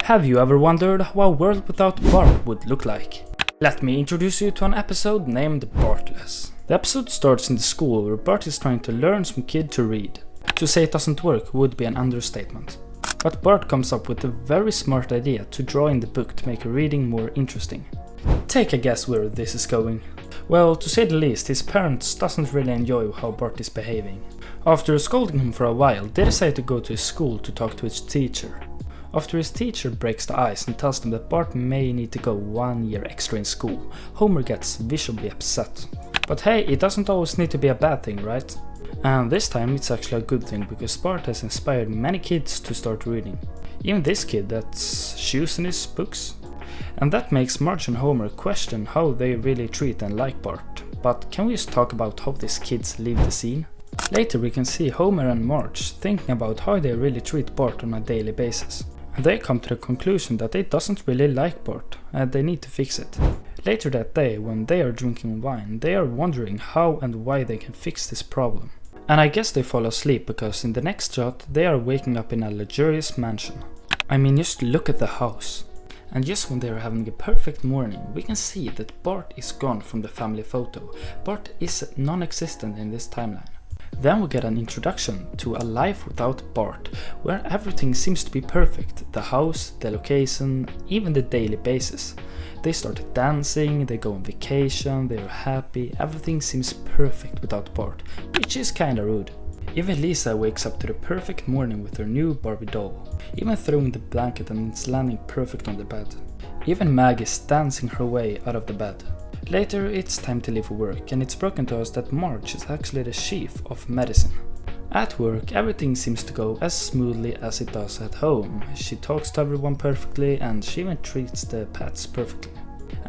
Have you ever wondered how a world without Bart would look like? Let me introduce you to an episode named Bartless. The episode starts in the school where Bart is trying to learn some kid to read. To say it doesn't work would be an understatement. But Bart comes up with a very smart idea to draw in the book to make reading more interesting. Take a guess where this is going. Well, to say the least, his parents doesn't really enjoy how Bart is behaving. After scolding him for a while, they decide to go to his school to talk to his teacher. After his teacher breaks the ice and tells them that Bart may need to go 1 year extra in school, Homer gets visibly upset. But hey, it doesn't always need to be a bad thing, right? And this time it's actually a good thing because Bart has inspired many kids to start reading. Even this kid that's shoes in his books. And that makes Marge and Homer question how they really treat and like Bart. But can we just talk about how these kids leave the scene? Later we can see Homer and Marge thinking about how they really treat Bart on a daily basis. And they come to the conclusion that they doesn't really like Bart and they need to fix it. Later that day, when they are drinking wine, they are wondering how and why they can fix this problem. And I guess they fall asleep because in the next shot they are waking up in a luxurious mansion. I mean, just look at the house. And just when they are having a perfect morning, we can see that Bart is gone from the family photo. Bart is non-existent in this timeline. Then we get an introduction to a life without Bart, where everything seems to be perfect. The house, the location, even the daily basis. They start dancing, they go on vacation, they are happy, everything seems perfect without Bart, which is kinda rude. Even Lisa wakes up to the perfect morning with her new Barbie doll, even throwing the blanket and it's landing perfect on the bed. Even Maggie is dancing her way out of the bed. Later it's time to leave for work and it's broken to us that Marge is actually the chief of medicine. At work everything seems to go as smoothly as it does at home. She talks to everyone perfectly and she even treats the pets perfectly.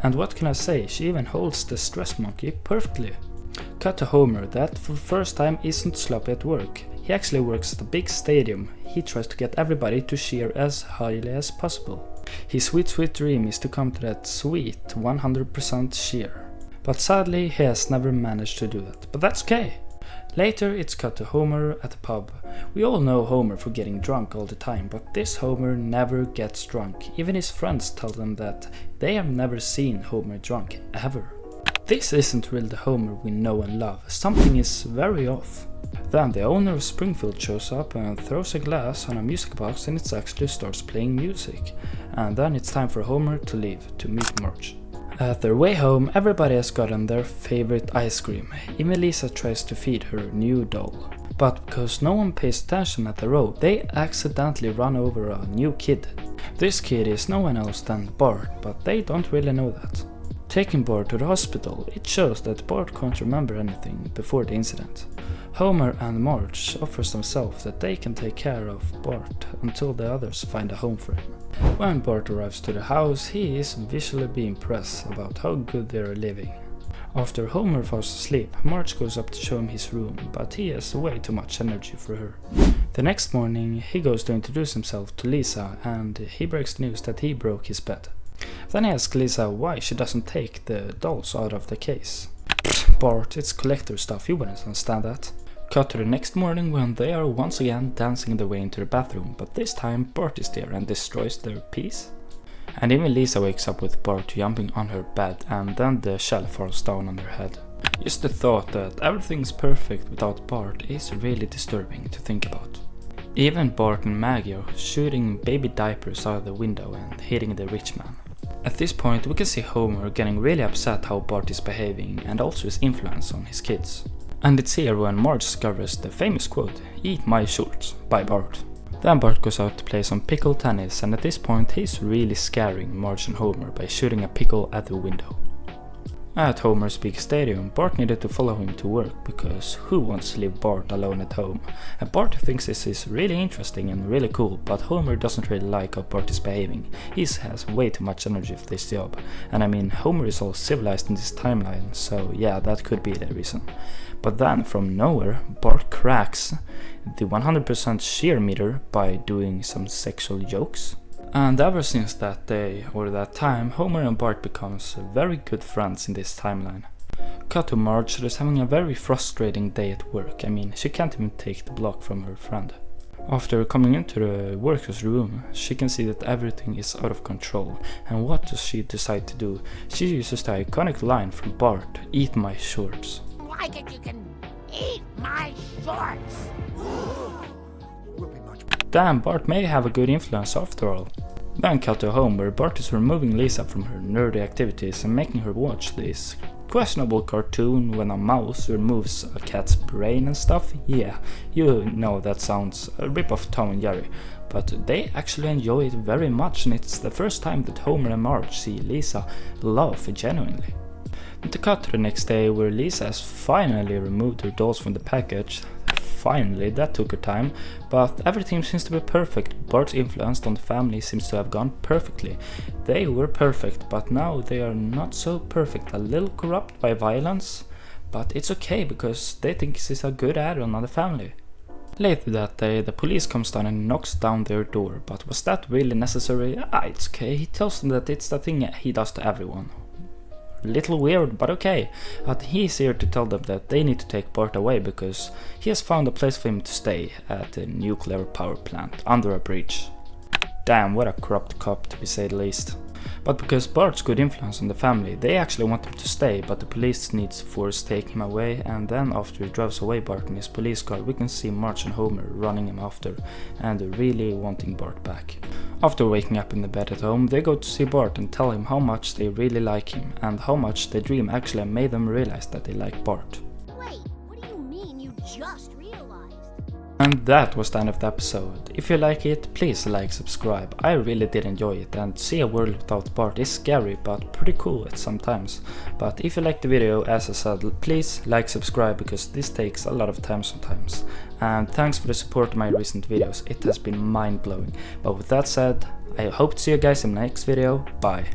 And what can I say, she even holds the stress monkey perfectly. Cut to Homer that for the first time isn't sloppy at work. He actually works at a big stadium. He tries to get everybody to cheer as highly as possible. His sweet dream is to come to that sweet 100% cheer. But sadly he has never managed to do that, but that's okay. Later it's cut to Homer at a pub. We all know Homer for getting drunk all the time, but this Homer never gets drunk. Even his friends tell them that they have never seen Homer drunk, ever. This isn't really the Homer we know and love, something is very off. Then the owner of Springfield shows up and throws a glass on a music box and it actually starts playing music. And then it's time for Homer to leave to meet Marge. At their way home, everybody has gotten their favorite ice cream. Even Lisa tries to feed her new doll. But because no one pays attention at the road, they accidentally run over a new kid. This kid is no one else than Bart, but they don't really know that. Taking Bart to the hospital, it shows that Bart can't remember anything before the incident. Homer and Marge offers themselves that they can take care of Bart until the others find a home for him. When Bart arrives to the house, he is visually impressed about how good they are living. After Homer falls asleep, Marge goes up to show him his room, but he has way too much energy for her. The next morning, he goes to introduce himself to Lisa and he breaks the news that he broke his bed. Then he asks Lisa why she doesn't take the dolls out of the case. Bart, it's collector stuff, you wouldn't understand that. Cut to the next morning when they are once again dancing their way into the bathroom, but this time Bart is there and destroys their piece. And even Lisa wakes up with Bart jumping on her bed and then the shell falls down on her head. Just the thought that everything's perfect without Bart is really disturbing to think about. Even Bart and Maggie are shooting baby diapers out of the window and hitting the rich man. At this point we can see Homer getting really upset how Bart is behaving and also his influence on his kids. And it's here when Marge discovers the famous quote, "Eat my shorts," by Bart. Then Bart goes out to play some pickle tennis and at this point he's really scaring Marge and Homer by shooting a pickle at the window. At Homer's big stadium, Bart needed to follow him to work because who wants to leave Bart alone at home? And Bart thinks this is really interesting and really cool, but Homer doesn't really like how Bart is behaving. He has way too much energy for this job. And I mean, Homer is all civilized in this timeline, so yeah, that could be the reason. But then, from nowhere, Bart cracks the 100% sheer meter by doing some sexual jokes. And ever since that day, or that time, Homer and Bart becomes very good friends in this timeline. Cut to Marge, who's having a very frustrating day at work. I mean, she can't even take the block from her friend. After coming into the workers' room, she can see that everything is out of control, and what does she decide to do? She uses the iconic line from Bart, "Eat my shorts." Like it, you can eat my shorts! Damn, Bart may have a good influence after all. Then cut to home where Bart is removing Lisa from her nerdy activities and making her watch this questionable cartoon when a mouse removes a cat's brain and stuff. Yeah, you know that sounds a rip off Tom and Jerry, but they actually enjoy it very much, and it's the first time that Homer and Marge see Lisa laugh genuinely. And to cut to the next day where Lisa has finally removed her dolls from the package. Finally, that took her time, but everything seems to be perfect. Bart's influence on the family seems to have gone perfectly. They were perfect, but now they are not so perfect, a little corrupt by violence, but it's okay because they think this is a good add-on on the family. Later that day, the police comes down and knocks down their door, but was that really necessary? It's okay, he tells them that it's the thing he does to everyone. Little weird, but okay. But he's here to tell them that they need to take Bart away because he has found a place for him to stay at a nuclear power plant under a bridge. Damn, what a corrupt cop to say the least. But because Bart's good influence on the family, they actually want him to stay, but the police needs to force take him away, and then after he drives away Bart in his police car, we can see Marge and Homer running him after, and really wanting Bart back. After waking up in the bed at home, they go to see Bart and tell him how much they really like him, and how much the dream actually made them realize that they like Bart. Wait, what do you mean you just realized? And that was the end of the episode. If you like it, please like, subscribe. I really did enjoy it, and to see a world without Bart is scary but pretty cool at sometimes. But if you liked the video, as I said, please like, subscribe, because this takes a lot of time sometimes. And thanks for the support of my recent videos, it has been mind blowing. But with that said, I hope to see you guys in the next video. Bye.